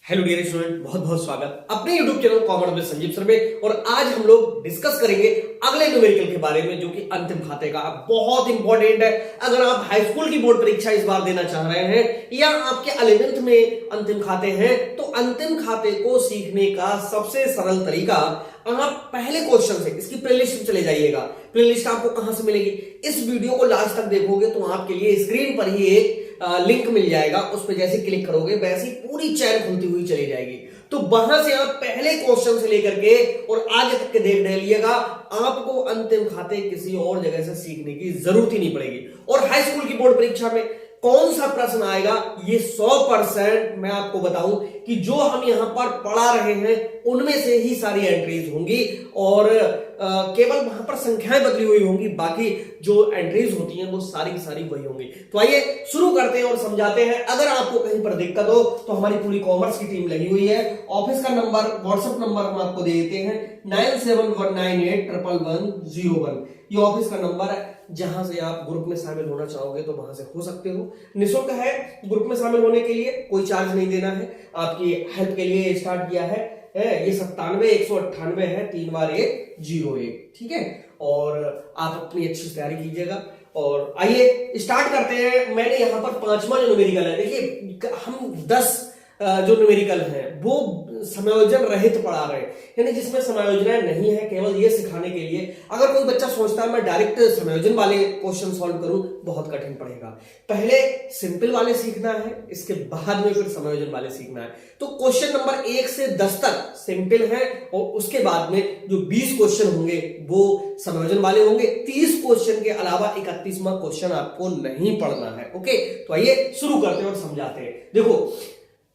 Hello dear student, बहुत बहुत स्वागत अपने YouTube चैनल कॉमर्स में संजीव सर में। और आज हम लोग डिस्कस करेंगे अगले न्यूमेरिकल के बारे में, जो कि अंतिम खाते का बहुत इंपॉर्टेंट है। अगर आप हाई स्कूल की बोर्ड परीक्षा इस बार देना चाह रहे हैं या आपके 11th में अंतिम खाते हैं, तो अंतिम खाते को सीखने का सबसे सरल तरीका, आप पहले क्वेश्चन से इसकी प्लेलिस्ट में चले जाइएगा। प्लेलिस्ट आपको कहां से मिलेगी? इस वीडियो को लास्ट तक देखोगे तो आपके लिए स्क्रीन पर ही एक लिंक मिल जाएगा। उस पर जैसे क्लिक करोगे वैसे ही पूरी चैन खुलती हुई चली जाएगी। तो वहां से आप पहले क्वेश्चन से लेकर के और आगे तक के देख लिएगा। आपको अंतिम खाते किसी और जगह से सीखने की जरूरत ही नहीं पड़ेगी। और हाई स्कूल की बोर्ड परीक्षा में कौन सा प्रश्न आएगा, ये 100% मैं आपको बताऊं कि जो हम यहां पर पढ़ा रहे हैं उनमें से ही सारी एंट्रीज होंगी और केवल वहां पर संख्याएं बदली हुई होंगी, बाकी जो एंट्रीज होती हैं वो सारी की सारी वही होंगी। तो आइए शुरू करते हैं और समझाते हैं। अगर आपको कहीं पर दिक्कत हो तो हमारी पूरी कॉमर्स की टीम लगी हुई है। ऑफिस का नंबर, व्हाट्सएप नंबर हम आपको दे देते हैं 9719811101। ये ऑफिस का नंबर है, जहां से आप ग्रुप में शामिल होना चाहोगे तो वहां से हो सकते हो। निःशुल्क है ग्रुप में शामिल होने के लिए, कोई चार्ज नहीं देना है। आपकी हेल्प के लिए स्टार्ट किया है ये 97 198 है 3 बार 1 0 1, ठीक है। और आप अपनी अच्छी तैयारी कीजिएगा। और आइए स्टार्ट करते हैं। मैंने यहां पर 5वां जो न्यूमेरिकल है, देखिए हम 10 जो न्यूमेरिकल है वो समायोजन रहित पढ़ा रहे हैं, यानी जिसमें समायोजन नहीं है, केवल ये सिखाने के लिए। अगर कोई बच्चा सोचता है मैं डायरेक्ट समायोजन वाले क्वेश्चन सॉल्व करूं, बहुत कठिन पड़ेगा। पहले सिंपल वाले सीखना है, इसके बाद में फिर समायोजन वाले सीखना है। तो क्वेश्चन नंबर 1 से 10 तक सिंपल है और उसके बाद में जो 20 क्वेश्चन होंगे वो समायोजन वाले होंगे। 30 क्वेश्चन के अलावा 31वां क्वेश्चन आपको नहीं पढ़ना है। ओके, तो आइए शुरू करते हैं और समझाते हैं। देखो,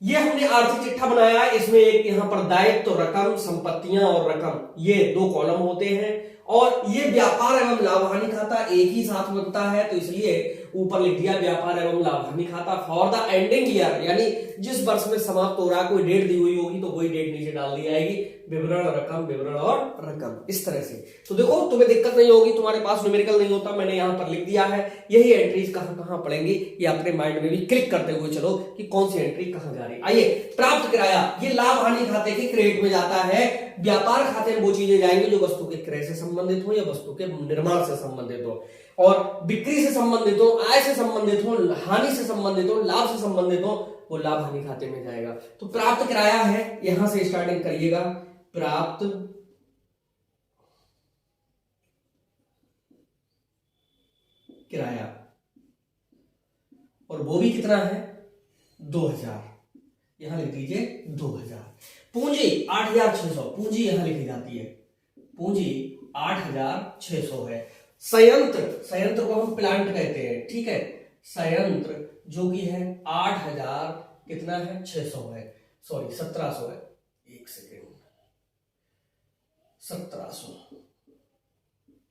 ये हमने आर्थिक चिट्ठा बनाया है। इसमें एक यहां पर दायित्व तो रकम, संपत्तियां और रकम, ये 2 कॉलम होते हैं। और ये व्यापार एवं लाभ हानि खाता एक ही साथ बनता है, तो इसलिए ऊपर लिख दिया व्यापार एवं लाभ हानि खाता फॉर द एंडिंग ईयर, यानी जिस वर्ष में समाप्त हो रहा, कोई डेट दी हुई होगी तो वही डेट नीचे डाल दी जाएगी। विवरण रकम, विवरण और रकम, इस तरह से। तो देखो, तुम्हें दिक्कत नहीं होगी, तुम्हारे पास न्यूमेरिकल नहीं होता, मैंने यहां पर लिख दिया है। यही एंट्रीज कहां कहां पड़ेंगी ये अपने माइंड में भी क्लिक करते हुए चलो कि कौन सी एंट्री कहां जा रही। आइए, प्राप्त किराया, ये लाभ हानि खाते के क्रेडिट में जाता है। व्यापार खाते में वो चीजें जाएंगी जो वस्तु के क्रय से संबंधित हो या वस्तु के निर्माण से संबंधित हो, और बिक्री से संबंधित हो, आय से संबंधित हो, हानि से संबंधित हो, लाभ से संबंधित हो, वो लाभ हानि खाते में जाएगा। तो प्राप्त किराया है, यहां से स्टार्टिंग करिएगा। प्राप्त किराया, और वो भी कितना है? 2000, यहां लिख दीजिए 2000। पूंजी 8600, पूंजी यहां लिखी जाती है, पूंजी 8600 है। संयंत्र को हम प्लांट कहते हैं, ठीक है। संयंत्र जो कि है 8000 कितना है? 600 है, सॉरी 1700 है। एक सेकेंड, 1700,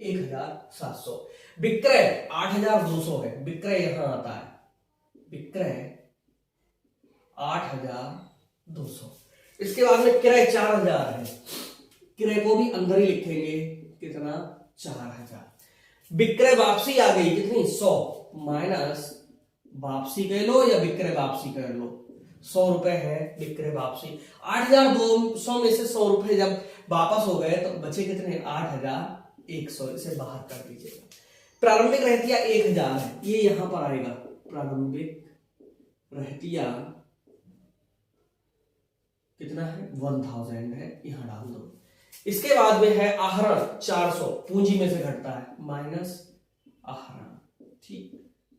1700। विक्रय 8200 है, विक्रय यहां आता है, विक्रय 8200। इसके बाद में किराया 4000 है, किराए को भी अंदर ही लिखेंगे, कितना? 4000। विक्रय वापसी आ गई कितनी? 100 माइनस वापसी कह लो या विक्रय वापसी कह लो, 100 रुपए है विक्रय वापसी। 8200 में से 100 रुपए जब वापस हो गए तो बचे कितने? 8100, इसे बाहर कर दीजिएगा। प्रारंभिक रहतिया 1000 है, ये यहां पर आएगा। प्रारंभिक रहतिया कितना है? 1000 है, यहां डाल दो। इसके बाद में है आहरण 400, पूंजी में से घटता है, माइनस आहरण, ठीक,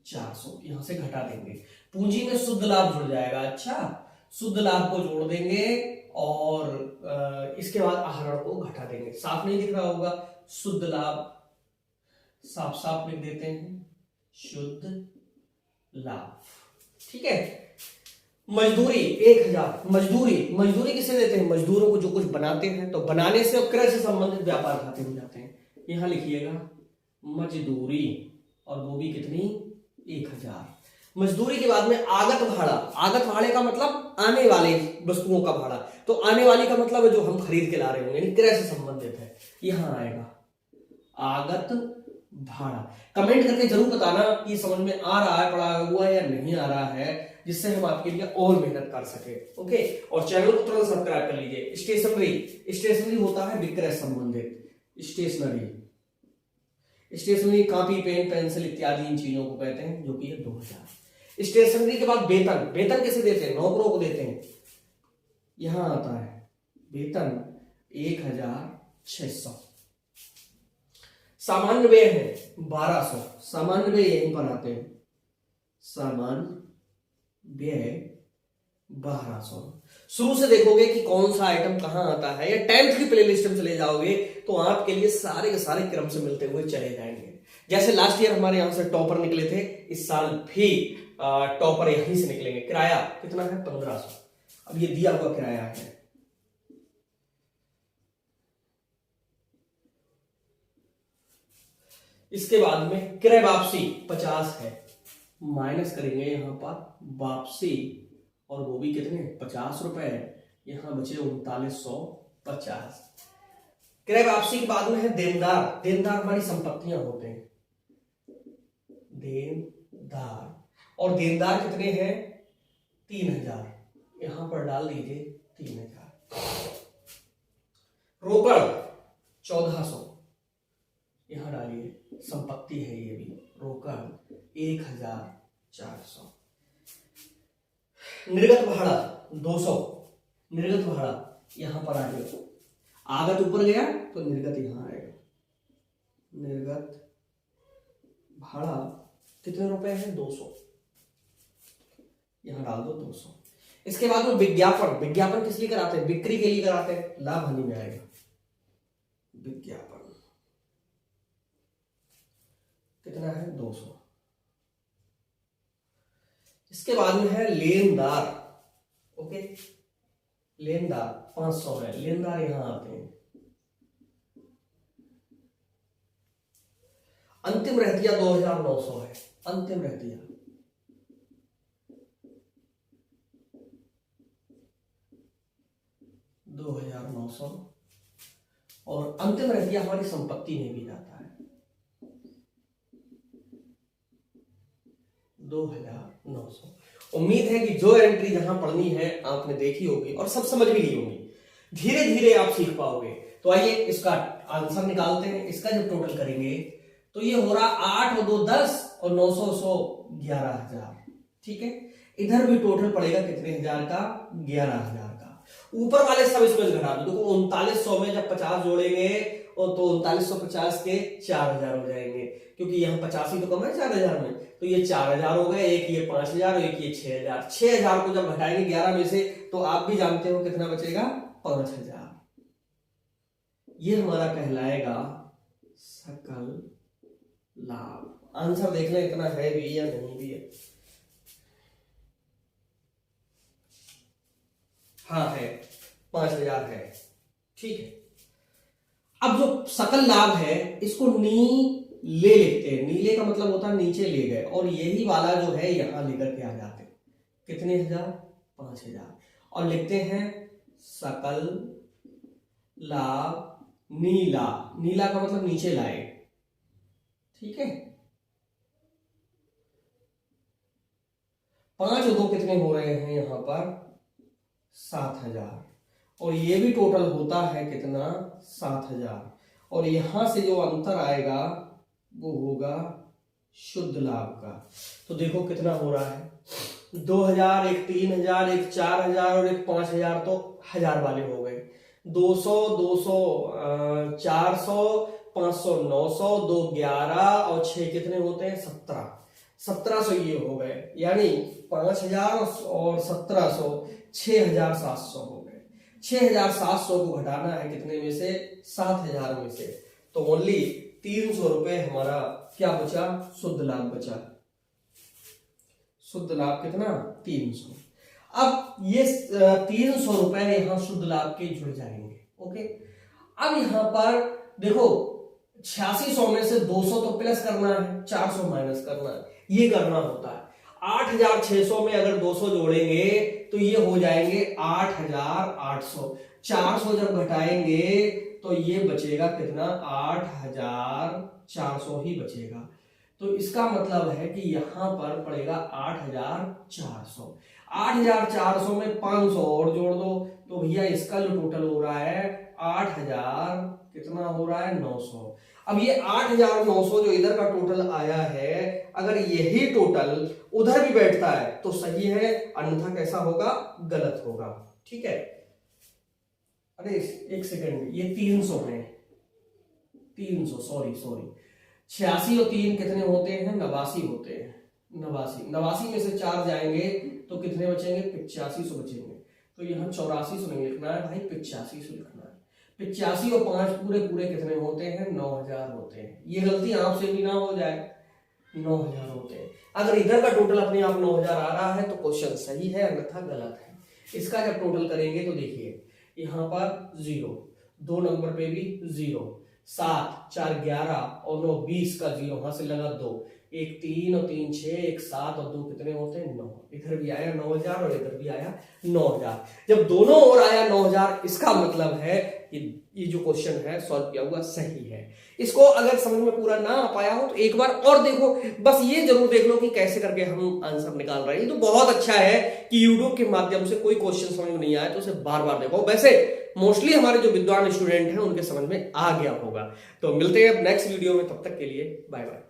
400 यहां से घटा देंगे। पूंजी में शुद्ध लाभ जुड़ जाएगा। अच्छा, शुद्ध लाभ को जोड़ देंगे और इसके बाद आहरण को घटा देंगे। साफ नहीं दिख रहा होगा, शुद्ध लाभ साफ साफ लिख देते हैं, शुद्ध लाभ, ठीक है। मजदूरी 1000, मजदूरी किसे देते हैं? मजदूरों को जो कुछ बनाते हैं, तो बनाने से और क्रय से संबंधित व्यापार खाते में जाते हैं। यहां लिखिएगा मजदूरी, और वो भी कितनी? 1000। मजदूरी के बाद में आगत भाड़ा, आगत भाड़े का मतलब आने वाले वस्तुओं का भाड़ा, तो आने वाली का मतलब है जो हम खरीद के ला रहे होंगे, यानी क्रय से संबंधित है, यहां आएगा आगत भाड़ा। कमेंट करके जरूर बताना कि समझ में आ रहा है, पढ़ा हुआ या नहीं आ रहा है, जिससे हम आपके लिए और मेहनत कर सके। ओके, और चैनल को तुरंत सब्सक्राइब कर लीजिए। स्टेशनरी होता है विक्रय संबंधित, स्टेशनरी कॉपी, पेन, पेंसिल इत्यादि इन चीजों को कहते हैं, जो कि है 2000। स्टेशनरी के बाद वेतन कैसे देते हैं, नौकरों को देते हैं। यहां आता है वेतन 1600। सामान्य व्यय है 1200, सामान्य व्यय यहीं पर आते हैं, सामान्य व्यय 1200। शुरू से देखोगे कि कौन सा आइटम कहां आता है, या 10th की प्लेलिस्ट में चले जाओगे तो आपके लिए सारे के सारे क्रम से मिलते हुए चले जाएंगे। जैसे लास्ट ईयर हमारे यहां से टॉपर निकले थे, इस साल भी टॉपर यहीं से निकलेंगे। किराया कितना है, 1500। अब ये दिया हुआ किराया है। इसके बाद में क्रय वापसी 50 है, माइनस करेंगे यहां पर वापसी, और वो भी कितने, 50 रुपए। यहां बचे 3950। क्रय वापसी के बाद में है देनदार। देनदार हमारी संपत्तियां होते हैं, देनदार, और देनदार कितने हैं, 3000। यहां पर डाल दीजिए 3000। रोकड़ 1400, यहां डालिए, संपत्ति है ये भी, रोकड़ 1400। निर्गत भाड़ा 200, निर्गत भाड़ा यहां पर आ गया, आगत ऊपर गया तो निर्गत यहां आएगा। निर्गत भाड़ा कितने रुपए है, 200, यहां डाल दो 200। इसके बाद में विज्ञापन। विज्ञापन किस लिए कराते हैं, बिक्री के लिए कराते हैं, लाभ हानि में आएगा विज्ञापन। कितना है, 200। इसके बाद में है लेनदार। ओके, लेनदार 500 है, लेनदार यहां आते हैं। अंतिम रहतिया 2900 है, अंतिम रहतिया 2900, और अंतिम रहतिया हमारी संपत्ति में भी जाता है 2900। उम्मीद है कि जो एंट्री जहां पढ़नी है आपने देखी होगी और सब समझ भी ली होगी, धीरे धीरे आप सीख पाओगे। तो आइए इसका आंसर निकालते हैं। इसका जब टोटल करेंगे तो ये हो रहा 8 और 2 10, और 900 100 11000। ठीक है, इधर भी टोटल पड़ेगा कितने हजार का, 11000 का। ऊपर वाले सब इसमें घटा दो। देखो 3900 में जब 50 जोड़ेंगे और तो 3950 के 4000 हो जाएंगे, क्योंकि यहाँ 85 तो कम है 4000 में, तो ये 4000 हो गए, एक ये 5000 और एक ये 6000। 6000 को जब घटाएंगे 11 में से तो आप भी जानते हो कितना बचेगा, 5000। ये हमारा कहलाएगा सकल लाभ। आंसर देखना इतना है भी या नहीं भी है। हाँ है, 5000 है। ठीक है, अब जो सकल लाभ है इसको नीले लिखते हैं। नीले का मतलब होता है नीचे ले गए, और यही वाला जो है यहां लेकर के आ जाते हैं। कितने हजार, 5000, और लिखते हैं सकल लाभ नीला। नीला का मतलब नीचे लाए। ठीक है, 5 और 2 कितने हो रहे हैं यहां पर, 7000, और ये भी टोटल होता है कितना, 7000, और यहां से जो अंतर आएगा वो होगा शुद्ध लाभ का। तो देखो कितना हो रहा है, 2000, एक 3000, एक 4000 और एक 5000, तो 1000 वाले हो गए। 200 200 400 500 900, 2 11 और 6 कितने होते हैं, 1700 ये हो गए। यानी 5000 और 1700 6700 हो गए। 6700 को घटाना है कितने में से, 7000 में से, तो ओनली 300 रुपए हमारा क्या बचा, शुद्ध लाभ बचा। शुद्ध लाभ कितना, 300। अब ये 300 रुपए यहां शुद्ध लाभ के जुड़ जाएंगे। ओके, अब यहां पर देखो 8600 में से 200 तो प्लस करना है, 400 माइनस करना है, ये करना होता है। 8600 में अगर 200 जोड़ेंगे तो ये हो जाएंगे 8800। 400 जब घटाएंगे तो ये बचेगा कितना, 8000 8,400 ही बचेगा। तो इसका मतलब है कि यहां पर पड़ेगा 8,400। 8,400 में 500 और जोड़ दो तो भैया इसका जो टोटल हो रहा है 8,000 कितना हो रहा है 900। अब ये 8,900 जो इधर का टोटल आया है, अगर यही टोटल उधर भी बैठता है तो सही है, अन्यथा कैसा होगा, गलत होगा। ठीक है, अरे एक सेकंड, ये 300 है, 300 सॉरी 86 और 3 कितने होते हैं, 89 होते हैं। 89 में से 4 जाएंगे तो कितने बचेंगे, 8500 बचेंगे। तो यहाँ 8400 नहीं लिखना है भाई, 8500 लिखना है। 85 और 5 पूरे पूरे कितने होते हैं, 9000 होते हैं। ये गलती आपसे भी ना हो जाए, 9000 होते हैं। अगर इधर का टोटल अपने आप 9000 आ रहा है तो क्वेश्चन सही है, अन्यथा गलत है। इसका जब टोटल करेंगे तो देखिए यहाँ पर 0, 2 नंबर पे भी 0, 7 4 11 और 9 20 का 0 वहां से लगा 2, 1 3 और 3 6, 1 7 और 2 कितने होते हैं 9। इधर भी आया 9000 और इधर भी आया 9000। जब दोनों ओर आया 9000, इसका मतलब है कि ये जो क्वेश्चन है सॉल्व किया हुआ सही है। इसको अगर समझ में पूरा ना आ पाया हो तो एक बार और देखो, बस ये जरूर देख लो कि कैसे करके हम आंसर निकाल रहे हैं। तो बहुत अच्छा है कि यूट्यूब के माध्यम से कोई क्वेश्चन समझ में नहीं आया तो उसे बार बार देखो। वैसे मोस्टली हमारे जो विद्वान स्टूडेंट हैं उनके समझ में आ गया होगा। तो मिलते हैं अब नेक्स्ट वीडियो में, तब तक के लिए बाय बाय।